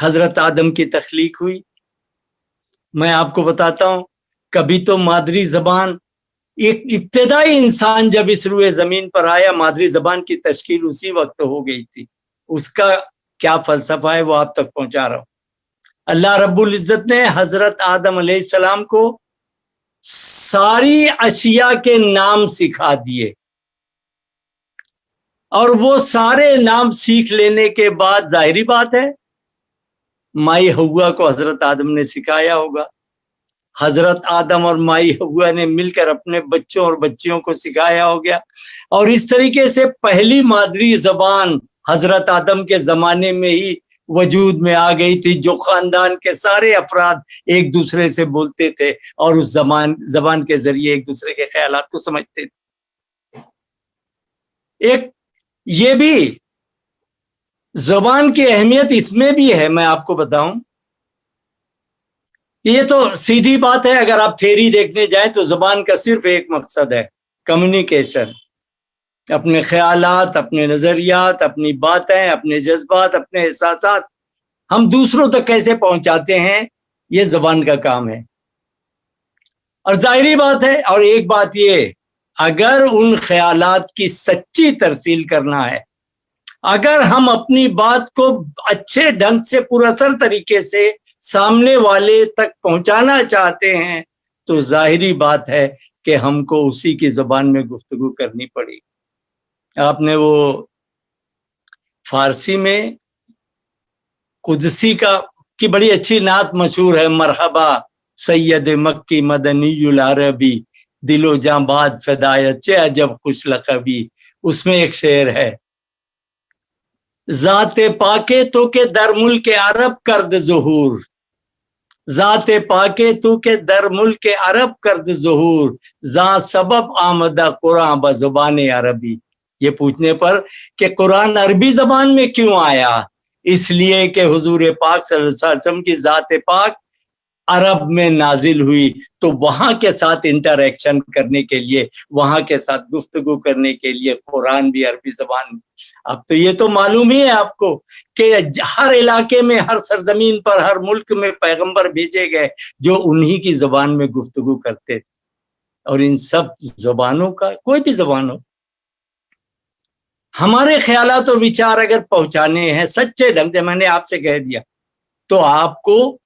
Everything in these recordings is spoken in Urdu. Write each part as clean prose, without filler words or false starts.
حضرت آدم کی تخلیق ہوئی. میں آپ کو بتاتا ہوں, کبھی تو مادری زبان, ایک ابتدائی انسان جب اس روئے زمین پر آیا, مادری زبان کی تشکیل اسی وقت ہو گئی تھی. اس کا کیا فلسفہ ہے وہ آپ تک پہنچا رہا ہوں. اللہ رب العزت نے حضرت آدم علیہ السلام کو ساری اشیاء کے نام سکھا دیے, اور وہ سارے نام سیکھ لینے کے بعد ظاہری بات ہے مائی حوا کو حضرت آدم نے سکھایا ہوگا. حضرت آدم اور مائی حوا نے مل کر اپنے بچوں اور بچیوں کو سکھایا ہو گیا, اور اس طریقے سے پہلی مادری زبان حضرت آدم کے زمانے میں ہی وجود میں آ گئی تھی, جو خاندان کے سارے افراد ایک دوسرے سے بولتے تھے اور اس زبان کے ذریعے ایک دوسرے کے خیالات کو سمجھتے تھے. ایک یہ بھی زبان کی اہمیت اس میں بھی ہے, میں آپ کو بتاؤں, یہ تو سیدھی بات ہے. اگر آپ تھیری دیکھنے جائیں تو زبان کا صرف ایک مقصد ہے, کمیونیکیشن. اپنے خیالات, اپنے نظریات, اپنی باتیں, اپنے جذبات, اپنے احساسات ہم دوسروں تک کیسے پہنچاتے ہیں, یہ زبان کا کام ہے. اور ظاہری بات ہے, اور ایک بات یہ, اگر ان خیالات کی سچی ترسیل کرنا ہے, اگر ہم اپنی بات کو اچھے ڈھنگ سے پراثر طریقے سے سامنے والے تک پہنچانا چاہتے ہیں, تو ظاہری بات ہے کہ ہم کو اسی کی زبان میں گفتگو کرنی پڑے. آپ نے وہ فارسی میں قدسی کی بڑی اچھی نعت مشہور ہے, مرحبا سید مکی مدنی العربی دل و جاں باد فدایت چے عجب خوش لقبی. اس میں ایک شعر ہے, ذات پاکے تو کہ در ملک عرب کرد ظہور, ذات پاکے تو کہ در ملک عرب کرد ظہور, ذا سبب آمدہ قرآن بزبان عربی. یہ پوچھنے پر کہ قرآن عربی زبان میں کیوں آیا, اس لیے کہ حضور پاک صلی اللہ علیہ وسلم کی ذات پاک عرب میں نازل ہوئی, تو وہاں کے ساتھ انٹریکشن کرنے کے لیے, وہاں کے ساتھ گفتگو کرنے کے لیے قرآن بھی عربی زبان میں. اب تو یہ تو معلوم ہی ہے آپ کو کہ ہر علاقے میں, ہر سرزمین پر, ہر ملک میں پیغمبر بھیجے گئے جو انہی کی زبان میں گفتگو کرتے تھے. اور ان سب زبانوں کا, کوئی بھی زبان ہو, ہمارے خیالات اور وچار اگر پہنچانے ہیں سچے ڈھنگ سے, میں نے آپ سے کہہ دیا, تو آپ کو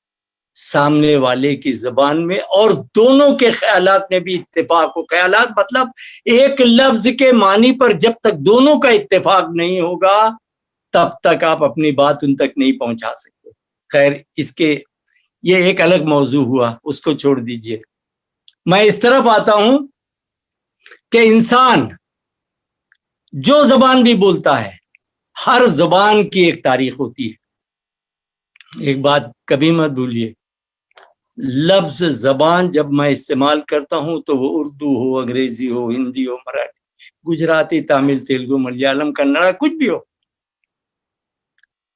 سامنے والے کی زبان میں اور دونوں کے خیالات میں بھی اتفاق ہو. خیالات مطلب ایک لفظ کے معنی پر جب تک دونوں کا اتفاق نہیں ہوگا تب تک آپ اپنی بات ان تک نہیں پہنچا سکتے. خیر, اس کے یہ ایک الگ موضوع ہوا, اس کو چھوڑ دیجئے. میں اس طرف آتا ہوں کہ انسان جو زبان بھی بولتا ہے, ہر زبان کی ایک تاریخ ہوتی ہے. ایک بات کبھی مت بھولیے, لفظ زبان جب میں استعمال کرتا ہوں تو وہ اردو ہو, انگریزی ہو, ہندی ہو, مراٹھی, گجراتی, تامل, تیلگو, ملیالم, کنڑا, کچھ بھی ہو,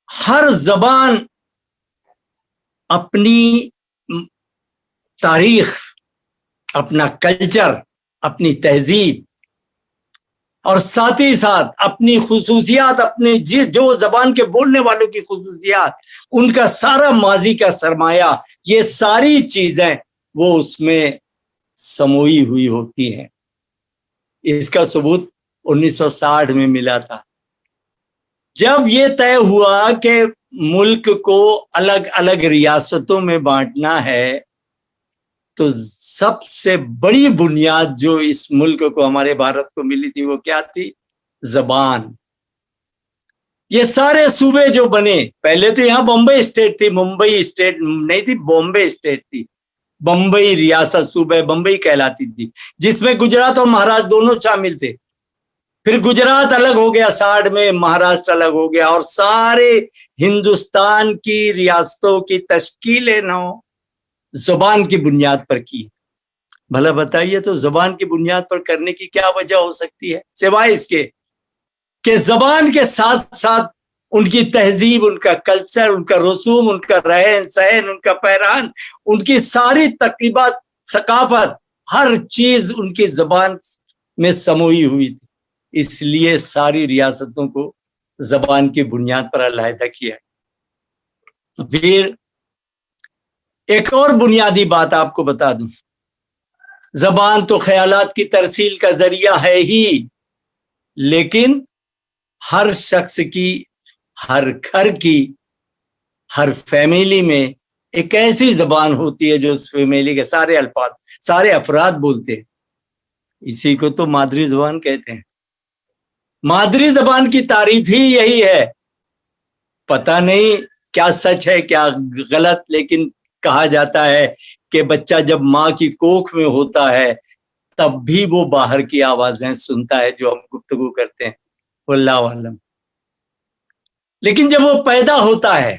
ہر زبان اپنی تاریخ, اپنا کلچر, اپنی تہذیب اور ساتھ ہی ساتھ اپنی خصوصیات, اپنے جو زبان کے بولنے والوں کی خصوصیات, ان کا سارا ماضی کا سرمایہ, یہ ساری چیزیں وہ اس میں سموئی ہوئی ہوتی ہیں. اس کا ثبوت 1960 میں ملا تھا, جب یہ طے ہوا کہ ملک کو الگ الگ ریاستوں میں بانٹنا ہے, تو سب سے بڑی بنیاد جو اس ملک کو, ہمارے بھارت کو ملی تھی, وہ کیا تھی؟ زبان. یہ سارے صوبے جو بنے, پہلے تو یہاں بمبئی اسٹیٹ تھی, ممبئی اسٹیٹ نہیں تھی, بامبے اسٹیٹ تھی. بمبئی ریاست, صوبہ بمبئی کہلاتی تھی, جس میں گجرات اور مہاراشٹر دونوں شامل تھے. پھر گجرات الگ ہو گیا 60 میں, مہاراشٹر الگ ہو گیا, اور سارے ہندوستان کی ریاستوں کی تشکیل نو زبان کی بنیاد پر کی. بھلا بتائیے, تو زبان کی بنیاد پر کرنے کی کیا وجہ ہو سکتی ہے, سوائے اس کے کہ زبان کے ساتھ ساتھ ان کی تہذیب, ان کا کلچر, ان کا رسوم, ان کا رہن سہن, ان کا پیران, ان کی ساری تقریبات, ثقافت, ہر چیز ان کی زبان میں سموئی ہوئی تھی. اس لیے ساری ریاستوں کو زبان کی بنیاد پر علیحدہ کیا. پھر ایک اور بنیادی بات آپ کو بتا دوں، زبان تو خیالات کی ترسیل کا ذریعہ ہے ہی، لیکن ہر شخص کی، ہر گھر کی، ہر فیملی میں ایک ایسی زبان ہوتی ہے جو اس فیملی کے سارے الفاظ، سارے افراد بولتے ہیں، اسی کو تو مادری زبان کہتے ہیں۔ مادری زبان کی تعریف ہی یہی ہے۔ پتہ نہیں کیا سچ ہے کیا غلط، لیکن کہا جاتا ہے کہ بچہ جب ماں کی کوکھ میں ہوتا ہے تب بھی وہ باہر کی آوازیں سنتا ہے جو ہم گفتگو کرتے ہیں، واللہ اعلم۔ لیکن جب وہ پیدا ہوتا ہے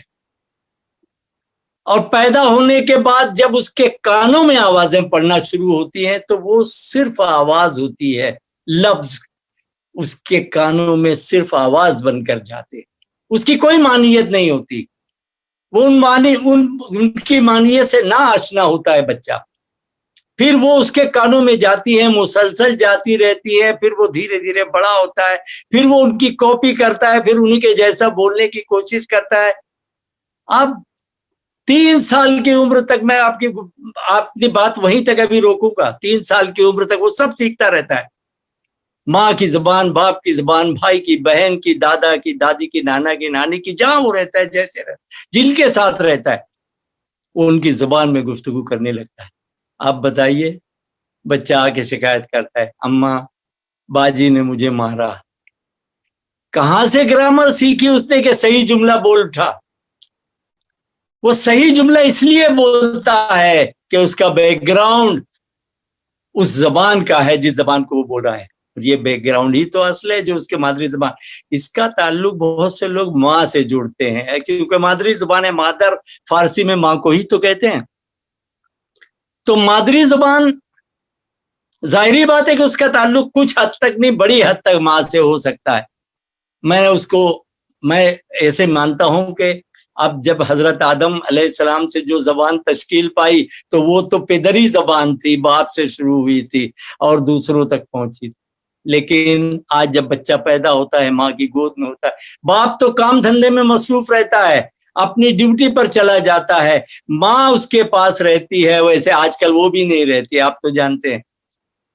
اور پیدا ہونے کے بعد جب اس کے کانوں میں آوازیں پڑنا شروع ہوتی ہیں تو وہ صرف آواز ہوتی ہے، لفظ اس کے کانوں میں صرف آواز بن کر جاتے، اس کی کوئی معنیت نہیں ہوتی، وہ ان کی معنیت سے نا آشنا ہوتا ہے بچہ، پھر وہ اس کے کانوں میں جاتی ہے، مسلسل جاتی رہتی ہے، پھر وہ دھیرے دھیرے بڑا ہوتا ہے، پھر وہ ان کی کاپی کرتا ہے، پھر انہی کے جیسا بولنے کی کوشش کرتا ہے۔ اب 3 سال کی عمر تک میں آپ کی بات وہیں تک ابھی روکوں گا، 3 سال کی عمر تک وہ سب سیکھتا رہتا ہے، ماں کی زبان، باپ کی زبان، بھائی کی، بہن کی، دادا کی، دادی کی، نانا کی، نانی کی، جہاں وہ رہتا ہے، جیسے رہتا ہے، جن کے ساتھ رہتا ہے وہ ان کی زبان میں گفتگو کرنے لگتا ہے۔ آپ بتائیے، بچہ آ کے شکایت کرتا ہے، اماں باجی نے مجھے مارا، کہاں سے گرامر سیکھی اس نے کہ صحیح جملہ بول اٹھا؟ وہ صحیح جملہ اس لیے بولتا ہے کہ اس کا بیک گراؤنڈ اس زبان کا ہے جس زبان کو وہ بول رہا ہے، یہ بیک گراؤنڈ ہی تو اصل ہے جو اس کے مادری زبان۔ اس کا تعلق بہت سے لوگ ماں سے جوڑتے ہیں، کیونکہ مادری زبان ہے، مادر فارسی میں ماں کو ہی تو کہتے ہیں۔ تو مادری زبان ظاہری بات ہے کہ اس کا تعلق کچھ حد تک نہیں، بڑی حد تک ماں سے ہو سکتا ہے۔ میں ایسے مانتا ہوں کہ اب جب حضرت آدم علیہ السلام سے جو زبان تشکیل پائی تو وہ تو پدری زبان تھی، باپ سے شروع ہوئی تھی اور دوسروں تک پہنچی تھی، لیکن آج جب بچہ پیدا ہوتا ہے ماں کی گود میں ہوتا ہے، باپ تو کام دھندے میں مصروف رہتا ہے، اپنی ڈیوٹی پر چلا جاتا ہے، ماں اس کے پاس رہتی ہے، ویسے آج کل وہ بھی نہیں رہتی، آپ تو جانتے ہیں،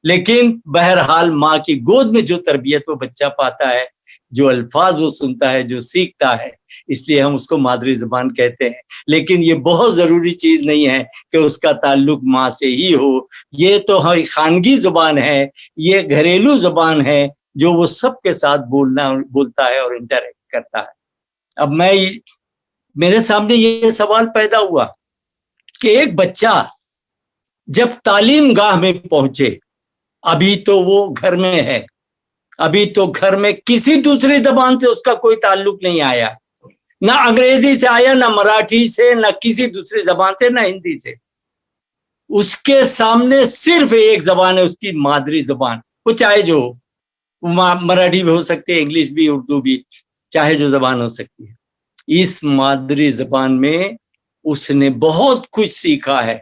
لیکن بہرحال ماں کی گود میں جو تربیت وہ بچہ پاتا ہے، جو الفاظ وہ سنتا ہے، جو سیکھتا ہے، اس لیے ہم اس کو مادری زبان کہتے ہیں۔ لیکن یہ بہت ضروری چیز نہیں ہے کہ اس کا تعلق ماں سے ہی ہو، یہ تو خانگی زبان ہے، یہ گھریلو زبان ہے جو وہ سب کے ساتھ بولتا ہے اور انٹریکٹ کرتا ہے۔ اب میرے سامنے یہ سوال پیدا ہوا کہ ایک بچہ جب تعلیم گاہ میں پہنچے، ابھی تو وہ گھر میں ہے، ابھی تو گھر میں کسی دوسری زبان سے اس کا کوئی تعلق نہیں آیا، نہ انگریزی سے آیا، نہ مراٹھی سے، نہ کسی دوسری زبان سے، نہ ہندی سے۔ اس کے سامنے صرف ایک زبان ہے، اس کی مادری زبان، وہ چاہے جو مراٹھی بھی ہو سکتی ہے، انگلش بھی، اردو بھی، چاہے جو زبان ہو سکتی ہے۔ اس مادری زبان میں اس نے بہت کچھ سیکھا ہے،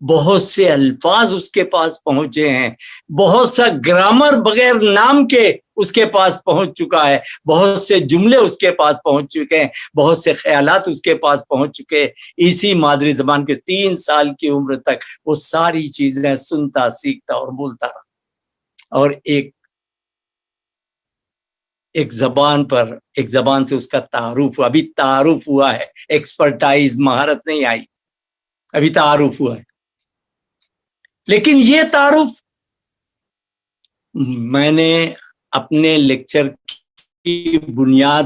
بہت سے الفاظ اس کے پاس پہنچے ہیں، بہت سا گرامر بغیر نام کے اس کے پاس پہنچ چکا ہے، بہت سے جملے اس کے پاس پہنچ چکے ہیں، بہت سے خیالات اس کے پاس پہنچ چکے ہیں۔ اسی مادری زبان کے 3 سال کی عمر تک وہ ساری چیزیں سنتا، سیکھتا اور بولتا رہا، اور ایک زبان سے اس کا تعارف ہوا، ابھی تعارف ہوا ہے، ایکسپرٹائز، مہارت نہیں آئی، ابھی تعارف ہوا ہے۔ لیکن یہ تعارف میں نے اپنے لیکچر کی بنیاد،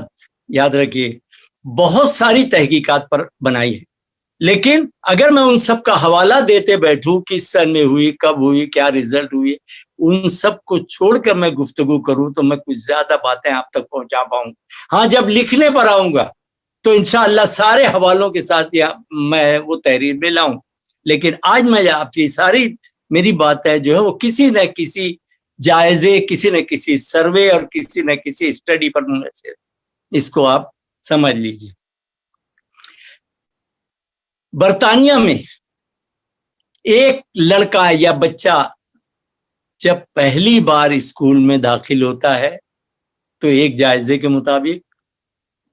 یاد رکھیے، بہت ساری تحقیقات پر بنائی ہے، لیکن اگر میں ان سب کا حوالہ دیتے بیٹھوں، کس سن میں ہوئی، کب ہوئی، کیا ریزلٹ ہوئی، ان سب کو چھوڑ کر میں گفتگو کروں تو میں کچھ زیادہ باتیں آپ تک پہنچا پاؤں۔ ہاں، جب لکھنے پر آؤں گا تو انشاءاللہ سارے حوالوں کے ساتھ میں وہ تحریر میں لاؤں، لیکن آج میں آپ کی ساری میری بات ہے جو ہے وہ کسی نہ کسی جائزے، کسی نہ کسی سروے اور کسی نہ کسی اسٹڈی پر اس کو آپ سمجھ لیجیے۔ برطانیہ میں ایک لڑکا یا بچہ جب پہلی بار اسکول میں داخل ہوتا ہے تو ایک جائزے کے مطابق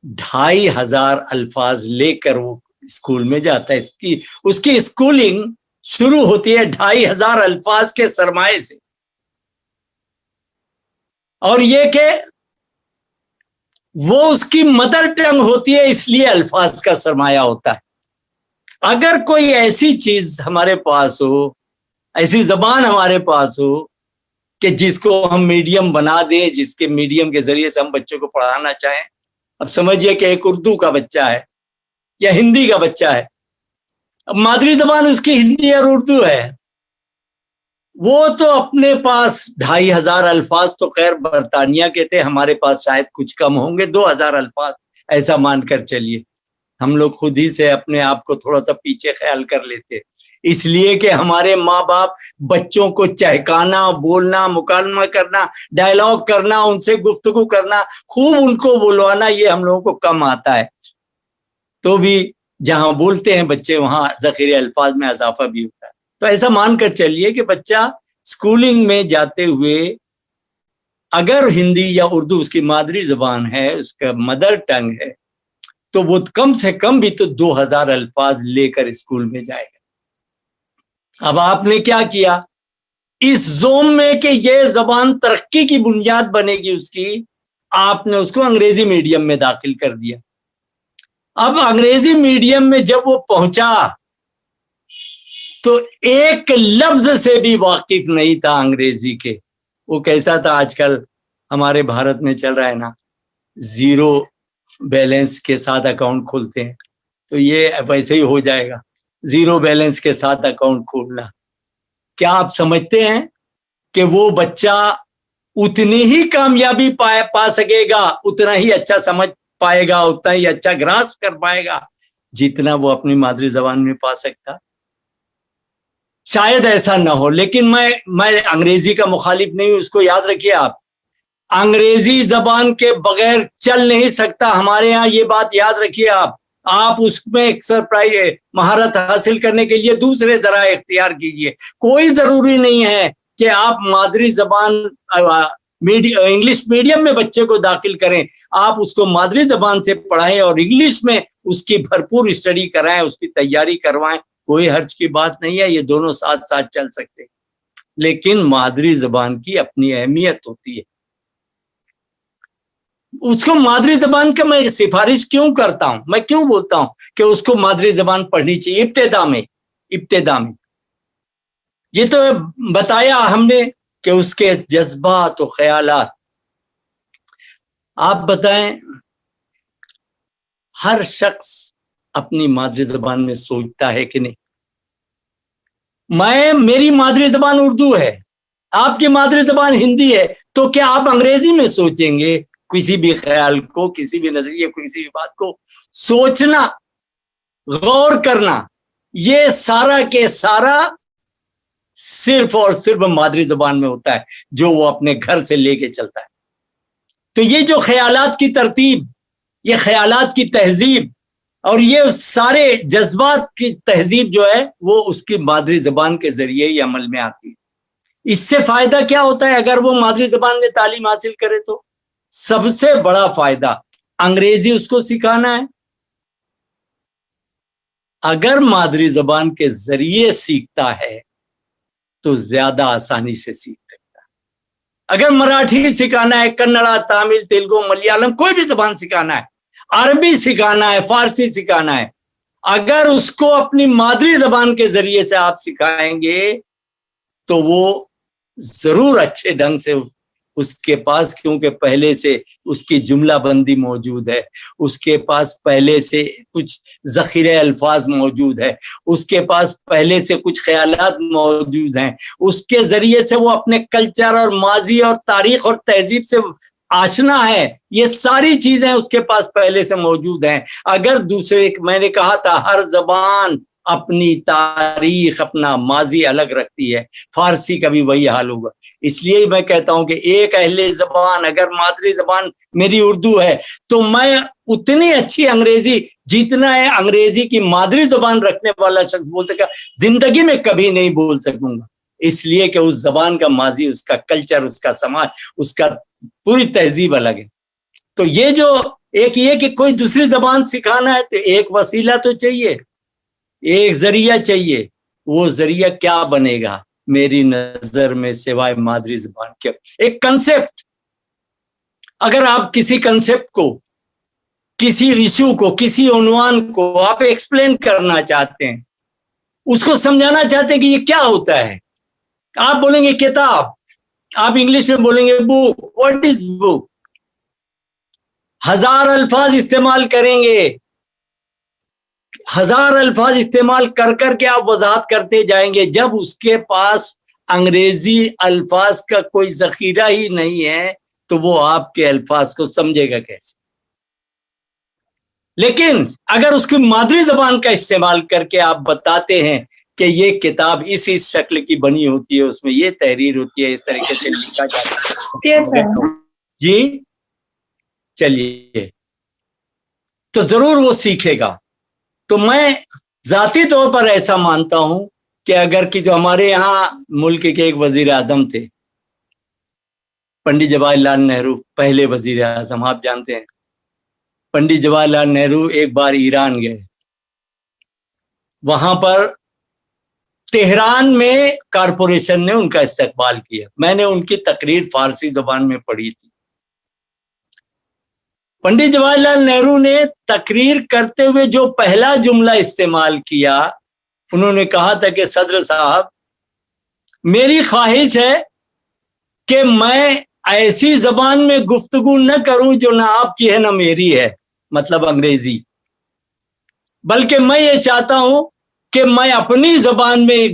2500 الفاظ لے کر وہ اسکول میں جاتا ہے، اس کی اسکولنگ شروع ہوتی ہے 2500 الفاظ کے سرمایے سے، اور یہ کہ وہ اس کی مدر ٹنگ ہوتی ہے، اس لیے الفاظ کا سرمایہ ہوتا ہے۔ اگر کوئی ایسی چیز ہمارے پاس ہو، ایسی زبان ہمارے پاس ہو کہ جس کو ہم میڈیم بنا دیں، جس کے میڈیم کے ذریعے سے ہم بچوں کو پڑھانا چاہیں، اب سمجھیے کہ ایک اردو کا بچہ ہے یا ہندی کا بچہ ہے، اب مادری زبان اس کی ہندی اور اردو ہے، وہ تو اپنے پاس 2500 الفاظ تو خیر برطانیہ کے تھے، ہمارے پاس شاید کچھ کم ہوں گے، 2000 الفاظ ایسا مان کر چلیے۔ ہم لوگ خود ہی سے اپنے آپ کو تھوڑا سا پیچھے خیال کر لیتے، اس لیے کہ ہمارے ماں باپ بچوں کو چہکانا، بولنا، مکالمہ کرنا، ڈائلاگ کرنا، ان سے گفتگو کرنا، خوب ان کو بلوانا، یہ ہم لوگوں کو کم آتا ہے۔ تو بھی جہاں بولتے ہیں بچے وہاں ذخیرے الفاظ میں اضافہ بھی ہوتا ہے۔ تو ایسا مان کر چلیے کہ بچہ اسکولنگ میں جاتے ہوئے اگر ہندی یا اردو اس کی مادری زبان ہے، اس کا مدر ٹنگ ہے، تو وہ کم سے کم بھی تو 2000 الفاظ لے کر اسکول میں جائے گا۔ اب آپ نے کیا کیا اس زوم میں کہ یہ زبان ترقی کی بنیاد بنے گی اس کی، آپ نے اس کو انگریزی میڈیم میں داخل کر دیا۔ اب انگریزی میڈیم میں جب وہ پہنچا تو ایک لفظ سے بھی واقف نہیں تھا انگریزی کے۔ وہ کیسا تھا، آج کل ہمارے بھارت میں چل رہا ہے نا، زیرو بیلنس کے ساتھ اکاؤنٹ کھولتے ہیں، تو یہ ویسے ہی ہو جائے گا، زیرو بیلنس کے ساتھ اکاؤنٹ کھولنا۔ کیا آپ سمجھتے ہیں کہ وہ بچہ اتنی ہی کامیابی پا سکے گا، اتنا ہی اچھا سمجھ پائے گا، اتنا ہی اچھا گراسپ کر پائے گا جتنا وہ اپنی مادری زبان میں پا سکتا؟ شاید ایسا نہ ہو، لیکن میں انگریزی کا مخالف نہیں ہوں، اس کو یاد رکھیے آپ، انگریزی زبان کے بغیر چل نہیں سکتا ہمارے ہاں، یہ بات یاد رکھیے آپ اس میں مہارت حاصل کرنے کے لیے دوسرے ذرائع اختیار کیجئے۔ کوئی ضروری نہیں ہے کہ آپ مادری زبان انگلش میڈیم میں بچے کو داخل کریں، آپ اس کو مادری زبان سے پڑھائیں اور انگلش میں اس کی بھرپور اسٹڈی کرائیں، اس کی تیاری کروائیں، کوئی حرج کی بات نہیں ہے، یہ دونوں ساتھ ساتھ چل سکتے ہیں۔ لیکن مادری زبان کی اپنی اہمیت ہوتی ہے، اس کو مادری زبان کا میں سفارش کیوں کرتا ہوں، میں کیوں بولتا ہوں کہ اس کو مادری زبان پڑھنی چاہیے ابتدا میں۔ یہ تو بتایا ہم نے کہ اس کے جذبات و خیالات۔ آپ بتائیں، ہر شخص اپنی مادری زبان میں سوچتا ہے کہ نہیں؟ میری مادری زبان اردو ہے، آپ کی مادری زبان ہندی ہے، تو کیا آپ انگریزی میں سوچیں گے؟ کسی بھی خیال کو، کسی بھی نظریے کو، کسی بھی بات کو سوچنا، غور کرنا، یہ سارا کے سارا صرف اور صرف مادری زبان میں ہوتا ہے، جو وہ اپنے گھر سے لے کے چلتا ہے۔ تو یہ جو خیالات کی ترتیب، یہ خیالات کی تہذیب اور یہ سارے جذبات کی تہذیب جو ہے وہ اس کی مادری زبان کے ذریعے ہی عمل میں آتی ہے۔ اس سے فائدہ کیا ہوتا ہے اگر وہ مادری زبان میں تعلیم حاصل کرے؟ تو سب سے بڑا فائدہ انگریزی اس کو سکھانا ہے، اگر مادری زبان کے ذریعے سیکھتا ہے تو زیادہ آسانی سے سیکھ سکتا ہے۔ اگر مراٹھی سکھانا ہے، کنڑا، تامل، تیلگو، ملیالم، کوئی بھی زبان سکھانا ہے، عربی سکھانا ہے، فارسی سکھانا ہے، اگر اس کو اپنی مادری زبان کے ذریعے سے آپ سکھائیں گے تو وہ ضرور اچھے ڈھنگ سے اس کے پاس، کیونکہ پہلے سے اس کی جملہ بندی موجود ہے، اس کے پاس پہلے سے کچھ ذخیرہ الفاظ موجود ہے، اس کے پاس پہلے سے کچھ خیالات موجود ہیں، اس کے ذریعے سے وہ اپنے کلچر اور ماضی اور تاریخ اور تہذیب سے آشنا ہے، یہ ساری چیزیں اس کے پاس پہلے سے موجود ہیں۔ اگر دوسرے، میں نے کہا تھا ہر زبان اپنی تاریخ، اپنا ماضی الگ رکھتی ہے، فارسی کا بھی وہی حال ہوگا۔ اس لیے میں کہتا ہوں کہ ایک اہل زبان، اگر مادری زبان میری اردو ہے تو میں اتنی اچھی انگریزی جتنا ہے انگریزی کی مادری زبان رکھنے والا شخص بولتے گا، زندگی میں کبھی نہیں بول سکوں گا، اس لیے کہ اس زبان کا ماضی، اس کا کلچر، اس کا سماج، اس کا پوری تہذیب الگ ہے۔ تو یہ جو ایک یہ کہ کوئی دوسری زبان سکھانا ہے تو ایک وسیلہ تو چاہیے، ایک ذریعہ چاہیے. وہ ذریعہ کیا بنے گا میری نظر میں سوائے مادری زبان کے؟ ایک کنسپٹ. اگر آپ کسی کنسپٹ کو، کسی ایشو کو، کسی عنوان کو آپ ایکسپلین کرنا چاہتے ہیں، اس کو سمجھانا چاہتے ہیں کہ یہ کیا ہوتا ہے، آپ بولیں گے کتاب، آپ انگلش میں بولیں گے بک. واٹ از بک؟ 1000 الفاظ استعمال کریں گے، 1000 الفاظ استعمال کر کر کے آپ وضاحت کرتے جائیں گے. جب اس کے پاس انگریزی الفاظ کا کوئی ذخیرہ ہی نہیں ہے تو وہ آپ کے الفاظ کو سمجھے گا کیسے؟ لیکن اگر اس کی مادری زبان کا استعمال کر کے آپ بتاتے ہیں کہ یہ کتاب اس شکل کی بنی ہوتی ہے، اس میں یہ تحریر ہوتی ہے، اس طریقے سے لکھا جاتا ہے، جی چلیے، تو ضرور وہ سیکھے گا. تو میں ذاتی طور پر ایسا مانتا ہوں کہ اگر کہ جو ہمارے یہاں ملک کے ایک وزیر اعظم تھے، پنڈت جواہر لال نہرو، پہلے وزیر اعظم، آپ جانتے ہیں پنڈت جواہر لال نہرو ایک بار ایران گئے. وہاں پر تہران میں کارپوریشن نے ان کا استقبال کیا. میں نے ان کی تقریر فارسی زبان میں پڑھی تھی. پنڈت جواہر لال نہرو نے تقریر کرتے ہوئے جو پہلا جملہ استعمال کیا، انہوں نے کہا تھا کہ صدر صاحب، میری خواہش ہے کہ میں ایسی زبان میں گفتگو نہ کروں جو نہ آپ کی ہے نہ میری ہے، مطلب انگریزی، بلکہ میں یہ چاہتا ہوں کہ میں اپنی زبان میں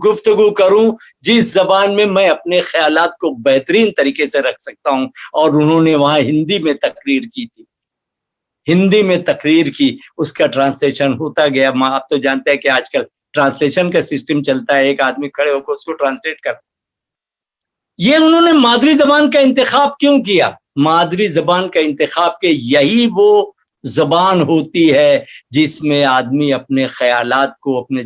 گفتگو کروں جس زبان میں میں اپنے خیالات کو بہترین طریقے سے رکھ سکتا ہوں. اور انہوں نے وہاں ہندی میں تقریر کی تھی، ہندی میں تقریر کی، اس کا ٹرانسلیشن ہوتا گیا. آپ تو جانتے ہیں کہ آج کل ٹرانسلیشن کا سسٹم چلتا ہے، ایک آدمی کھڑے ہو کر اس کو ٹرانسلیٹ کر. یہ انہوں نے مادری زبان کا انتخاب کیوں کیا؟ مادری زبان کا انتخاب کہ یہی وہ زبان ہوتی ہے جس میں آدمی اپنے خیالات کو اپنے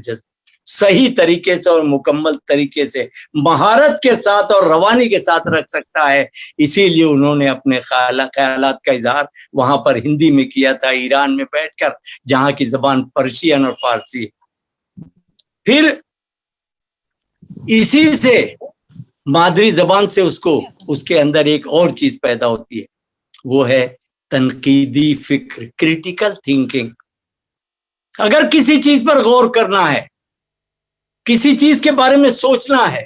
صحیح طریقے سے اور مکمل طریقے سے مہارت کے ساتھ اور روانی کے ساتھ رکھ سکتا ہے. اسی لیے انہوں نے اپنے خیالات کا اظہار وہاں پر ہندی میں کیا تھا، ایران میں بیٹھ کر، جہاں کی زبان پرشین اور فارسی. پھر اسی سے مادری زبان سے اس کے اندر ایک اور چیز پیدا ہوتی ہے، وہ ہے تنقیدی فکر، کریٹیکل تھنکنگ. اگر کسی چیز پر غور کرنا ہے، کسی چیز کے بارے میں سوچنا ہے،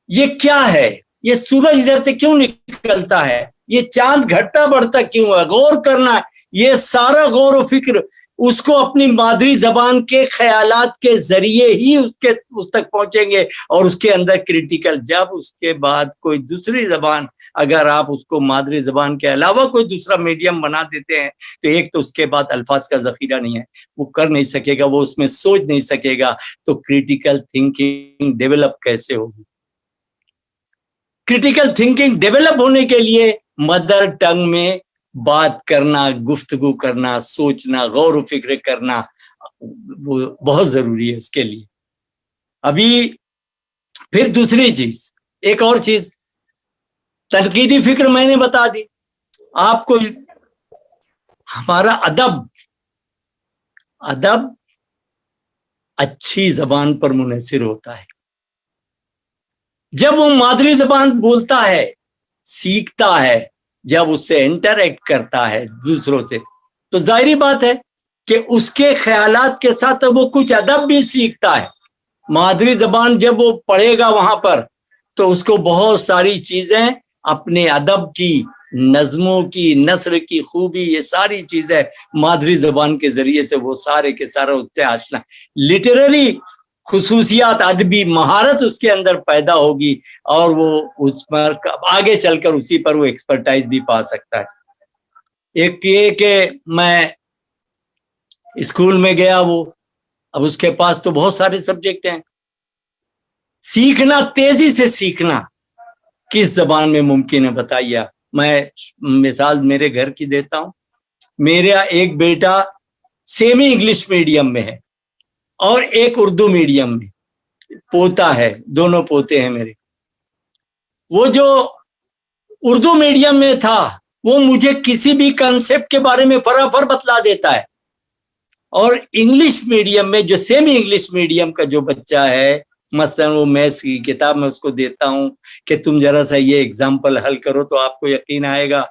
یہ کیا ہے، یہ سورج ادھر سے کیوں نکلتا ہے، یہ چاند گھٹتا بڑھتا کیوں ہے، غور کرنا ہے. یہ سارا غور و فکر اس کو اپنی مادری زبان کے خیالات کے ذریعے ہی اس تک پہنچیں گے، اور اس کے اندر کریٹیکل. جب اس کے بعد کوئی دوسری زبان، اگر آپ اس کو مادری زبان کے علاوہ کوئی دوسرا میڈیم بنا دیتے ہیں تو ایک تو اس کے بعد الفاظ کا ذخیرہ نہیں ہے، وہ کر نہیں سکے گا، وہ اس میں سوچ نہیں سکے گا. تو کریٹیکل تھنکنگ ڈیولپ کیسے ہوگی؟ کریٹیکل تھنکنگ ڈیولپ ہونے کے لیے مدر ٹنگ میں بات کرنا، گفتگو کرنا، سوچنا، غور و فکر کرنا وہ بہت ضروری ہے اس کے لیے. ابھی پھر دوسری چیز، ایک اور چیز، تنقیدی فکر میں نے بتا دی آپ کو. ہمارا ادب اچھی زبان پر منحصر ہوتا ہے. جب وہ مادری زبان بولتا ہے، سیکھتا ہے، جب اس سے انٹریکٹ کرتا ہے دوسروں سے، تو ظاہری بات ہے کہ اس کے خیالات کے ساتھ وہ کچھ ادب بھی سیکھتا ہے. مادری زبان جب وہ پڑھے گا وہاں پر تو اس کو بہت ساری چیزیں اپنے ادب کی، نظموں کی، نثر کی خوبی، یہ ساری چیزیں مادری زبان کے ذریعے سے وہ سارے کے سارے اس سے آشنا، لٹریری خصوصیات، ادبی مہارت اس کے اندر پیدا ہوگی، اور وہ اس پر آگے چل کر اسی پر وہ ایکسپرٹائز بھی پا سکتا ہے. ایک یہ کہ میں اسکول میں گیا، وہ اب اس کے پاس تو بہت سارے سبجیکٹ ہیں. سیکھنا، تیزی سے سیکھنا کس زبان میں ممکن ہے بتائیے. میں مثال میرے گھر کی دیتا ہوں. میرا ایک بیٹا سیمی انگلش میڈیم میں ہے اور ایک اردو میڈیم میں، پوتا ہے، دونوں پوتے ہیں میرے. وہ جو اردو میڈیم میں تھا وہ مجھے کسی بھی کنسپٹ کے بارے میں فٹافٹ بتلا دیتا ہے. اور انگلش میڈیم میں جو سیمی انگلش میڈیم کا جو بچہ ہے، مثلا وہ میتھس کی کتاب میں اس کو دیتا ہوں کہ تم ذرا سا یہ ایگزامپل حل کرو تو آپ کو یقین آئے گا،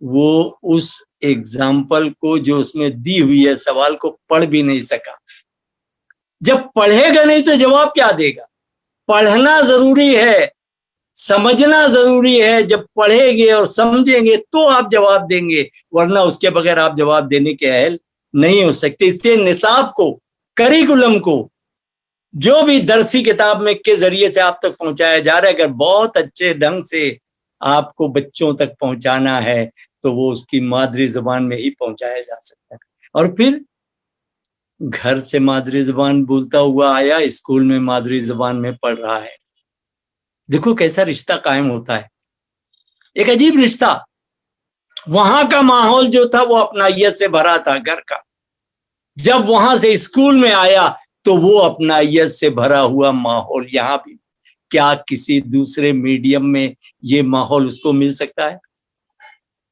وہ اس ایگزامپل کو جو اس میں دی ہوئی ہے سوال کو پڑھ بھی نہیں سکا. جب پڑھے گا نہیں تو جواب کیا دے گا؟ پڑھنا ضروری ہے، سمجھنا ضروری ہے. جب پڑھیں گے اور سمجھیں گے تو آپ جواب دیں گے، ورنہ اس کے بغیر آپ جواب دینے کے اہل نہیں ہو سکتے. اس لیے نصاب کو، کریکولم کو، جو بھی درسی کتاب میں کے ذریعے سے آپ تک پہنچایا جا رہا ہے، اگر بہت اچھے ڈھنگ سے آپ کو بچوں تک پہنچانا ہے تو وہ اس کی مادری زبان میں ہی پہنچایا جا سکتا ہے. اور پھر گھر سے مادری زبان بولتا ہوا آیا، اسکول میں مادری زبان میں پڑھ رہا ہے. دیکھو کیسا رشتہ قائم ہوتا ہے، ایک عجیب رشتہ. وہاں کا ماحول جو تھا وہ اپنائیت سے بھرا تھا گھر کا. جب وہاں سے اسکول میں آیا تو وہ اپنائیت سے بھرا ہوا ماحول یہاں بھی. کیا کسی دوسرے میڈیم میں یہ ماحول اس کو مل سکتا ہے؟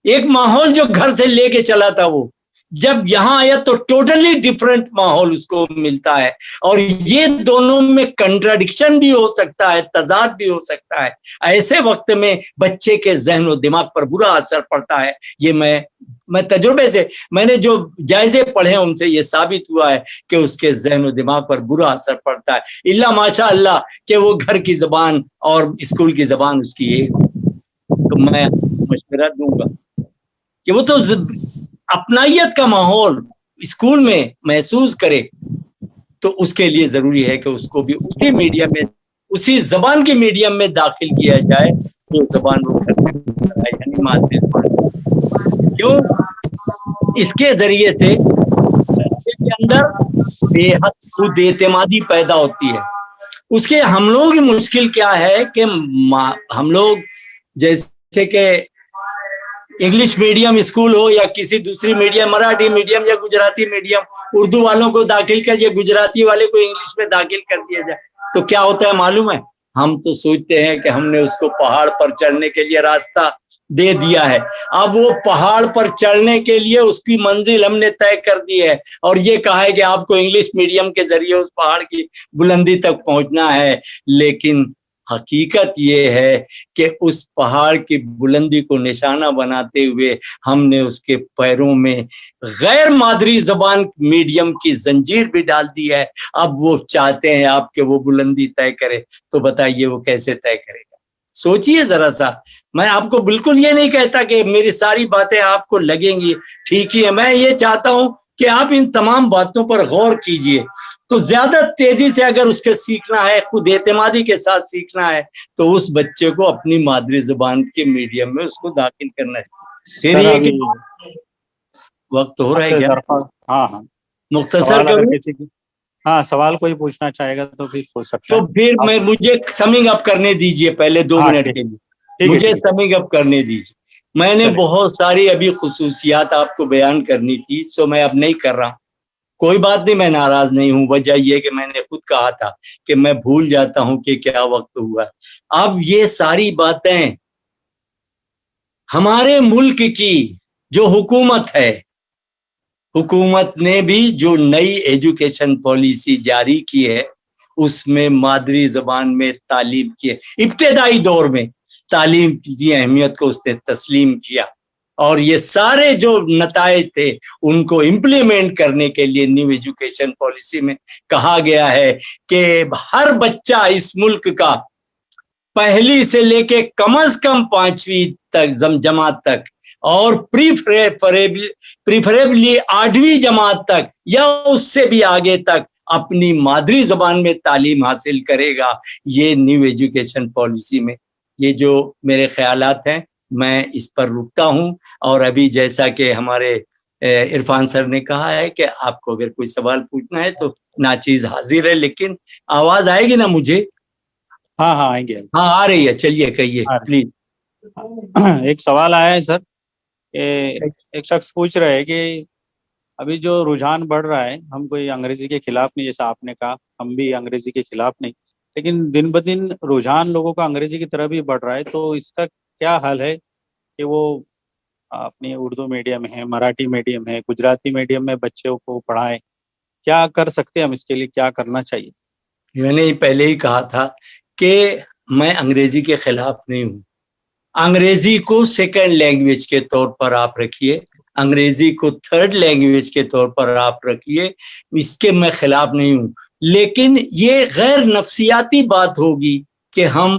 ایک ماحول جو گھر سے لے کے چلا تھا وہ جب یہاں آیا تو ٹوٹلی ڈفرینٹ ماحول اس کو ملتا ہے. اور یہ دونوں میں کنٹراڈکشن بھی ہو سکتا ہے، تضاد بھی ہو سکتا ہے. ایسے وقت میں بچے کے ذہن و دماغ پر برا اثر پڑتا ہے. یہ میں تجربے سے، میں نے جو جائزے پڑھے ان سے یہ ثابت ہوا ہے کہ اس کے ذہن و دماغ پر برا اثر پڑتا ہے. اللہ ماشاء اللہ کہ وہ گھر کی زبان اور اسکول کی زبان اس کی ایک. تو میں مشورہ دوں گا کہ وہ تو اپنائیت کا ماحول اسکول میں محسوس کرے، تو اس کے لیے ضروری ہے کہ اس کو بھی اسی میڈیم میں، اسی زبان کے میڈیم میں داخل کیا جائے جو زبان وہ کرنے ہے، یعنی مادری زبان. کیوں؟ اس کے ذریعے سے بچے کے اندر بے حد خود اعتمادی پیدا ہوتی ہے. اس کے ہم لوگوں کی مشکل کیا ہے کہ ہم لوگ جیسے کہ انگلش میڈیم اسکول ہو یا کسی دوسری میڈیم، مراٹھی میڈیم یا گجراتی میڈیم، اردو والوں کو داخل کر یا گجراتی والے کو انگلش میں داخل کر دیا جائے تو کیا ہوتا ہے معلوم ہے؟ ہم تو سوچتے ہیں کہ ہم نے اس کو پہاڑ پر چڑھنے کے لیے راستہ دے دیا ہے. اب وہ پہاڑ پر چڑھنے کے لیے اس کی منزل ہم نے طے کر دی ہے اور یہ کہا ہے کہ آپ کو انگلش میڈیم کے ذریعے اس پہاڑ کی بلندی تک پہنچنا ہے. لیکن حقیقت یہ ہے کہ اس پہاڑ کی بلندی کو نشانہ بناتے ہوئے ہم نے اس کے پیروں میں غیر مادری زبان میڈیم کی زنجیر بھی ڈال دی ہے. اب وہ چاہتے ہیں آپ کہ وہ بلندی طے کرے، تو بتائیے وہ کیسے طے کرے گا؟ سوچئے ذرا سا. میں آپ کو بالکل یہ نہیں کہتا کہ میری ساری باتیں آپ کو لگیں گی ٹھیک ہی ہے. میں یہ چاہتا ہوں کہ آپ ان تمام باتوں پر غور کیجئے. تو زیادہ تیزی سے اگر اس کے سیکھنا ہے، خود اعتمادی کے ساتھ سیکھنا ہے، تو اس بچے کو اپنی مادری زبان کے میڈیم میں اس کو داخل کرنا ہے. پھر یہ وقت ہو رہا ہے کیا؟ ہاں ہاں مختصر کروں؟ ہاں سوال کوئی پوچھنا چاہے گا تو پھر پوچھ سکتے ہیں. تو پھر مجھے سمنگ اپ کرنے دیجئے پہلے 2 منٹ کے لیے مجھے سمنگ اپ کرنے دیجئے. میں نے بہت ساری ابھی خصوصیات آپ کو بیان کرنی تھی، سو میں اب نہیں کر رہا. کوئی بات نہیں، میں ناراض نہیں ہوں. وجہ یہ کہ میں نے خود کہا تھا کہ میں بھول جاتا ہوں کہ کیا وقت ہوا. اب یہ ساری باتیں ہمارے ملک کی جو حکومت ہے، حکومت نے بھی جو نئی ایجوکیشن پالیسی جاری کی ہے اس میں مادری زبان میں تعلیم کی ابتدائی دور میں تعلیم کی اہمیت کو اس نے تسلیم کیا، اور یہ سارے جو نتائج تھے ان کو امپلیمنٹ کرنے کے لیے نیو ایجوکیشن پالیسی میں کہا گیا ہے کہ ہر بچہ اس ملک کا پہلی سے لے کے کم از کم 5ویں تک جماعت تک اور پریفریبلی 8ویں جماعت تک یا اس سے بھی آگے تک اپنی مادری زبان میں تعلیم حاصل کرے گا. یہ نیو ایجوکیشن پالیسی میں یہ جو میرے خیالات ہیں میں اس پر رکتا ہوں. اور ابھی جیسا کہ ہمارے عرفان سر نے کہا ہے کہ آپ کو اگر کوئی سوال پوچھنا ہے تو ناچیز حاضر ہے، لیکن آواز آئے گی نا مجھے؟ ہاں ہاں آئیں گے. ہاں آ رہی ہے، چلیے کہیے پلیز. ایک سوال آیا ہے سر کہ ایک شخص پوچھ رہے ہیں کہ ابھی جو رجحان بڑھ رہا ہے، ہم کوئی انگریزی کے خلاف نہیں، جیسا آپ نے کہا ہم بھی انگریزی کے خلاف نہیں، لیکن دن بدن رجحان لوگوں کا انگریزی کی طرف بھی بڑھ رہا ہے، تو اس کا کیا حل ہے کہ وہ اپنی اردو میڈیم ہے، مراٹھی میڈیم ہے، گجراتی میڈیم میں بچوں کو پڑھائیں. کیا کر سکتے ہیں ہم اس کے لیے، کیا کرنا چاہیے؟ میں نے پہلے ہی کہا تھا کہ میں انگریزی کے خلاف نہیں ہوں. انگریزی کو سیکنڈ لینگویج کے طور پر آپ رکھیے، انگریزی کو تھرڈ لینگویج کے طور پر آپ رکھیے، اس کے میں خلاف نہیں ہوں. لیکن یہ غیر نفسیاتی بات ہوگی کہ ہم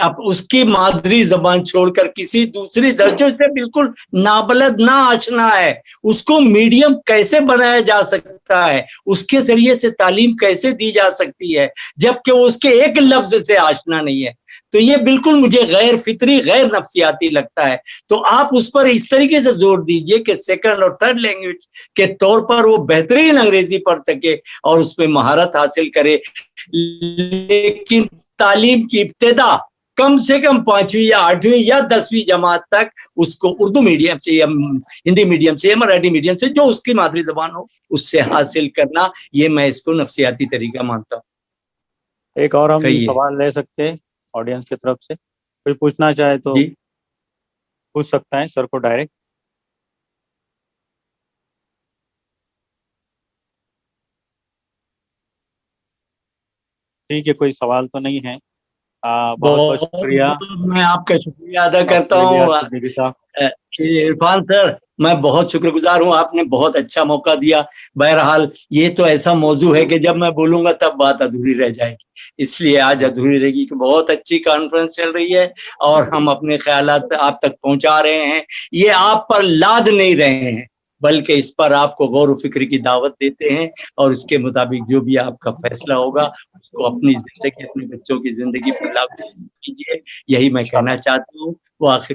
اب اس کی مادری زبان چھوڑ کر کسی دوسری درجوں سے بالکل نابلد نہ آشنا ہے، اس کو میڈیم کیسے بنایا جا سکتا ہے، اس کے ذریعے سے تعلیم کیسے دی جا سکتی ہے جبکہ وہ اس کے ایک لفظ سے آشنا نہیں ہے. تو یہ بالکل مجھے غیر فطری، غیر نفسیاتی لگتا ہے. تو آپ اس پر اس طریقے سے زور دیجئے کہ سیکنڈ اور تھرڈ لینگویج کے طور پر وہ بہترین انگریزی پڑھ سکے اور اس میں مہارت حاصل کرے. لیکن تعلیم کی ابتدا کم سے کم 5ویں یا 8ویں یا 10ویں جماعت تک اس کو اردو میڈیم سے یا ہندی میڈیم سے یا مراٹھی میڈیم سے، جو اس کی مادری زبان ہو، اس سے حاصل کرنا، یہ میں اس کو نفسیاتی طریقہ مانتا ہوں. ایک اور ہم کہیے. سوال لے سکتے ہیں آڈینس کی طرف سے، کوئی پوچھنا چاہے تو جی پوچھ سکتا ہے سر کو ڈائریکٹ. ٹھیک ہے، کوئی سوال تو نہیں ہے. بہت بہت شکریہ. میں آپ کا شکریہ ادا کرتا ہوں صدیقی صاحب. عرفان سر. میں بہت شکر گزار ہوں، آپ نے بہت اچھا موقع دیا. بہرحال یہ تو ایسا موضوع ہے کہ جب میں بولوں گا تب بات ادھوری رہ جائے گی، اس لیے آج ادھوری رہے گی کہ بہت اچھی کانفرنس چل رہی ہے اور ہم اپنے خیالات آپ تک پہنچا رہے ہیں. یہ آپ پر لاد نہیں رہے ہیں بلکہ اس پر آپ کو غور و فکر کی دعوت دیتے ہیں، اور اس کے مطابق جو بھی آپ کا فیصلہ ہوگا اس کو اپنی زندگی، اپنے بچوں کی زندگی پر لاگو کیجیے. یہی میں کہنا چاہتا ہوں. وہ آخر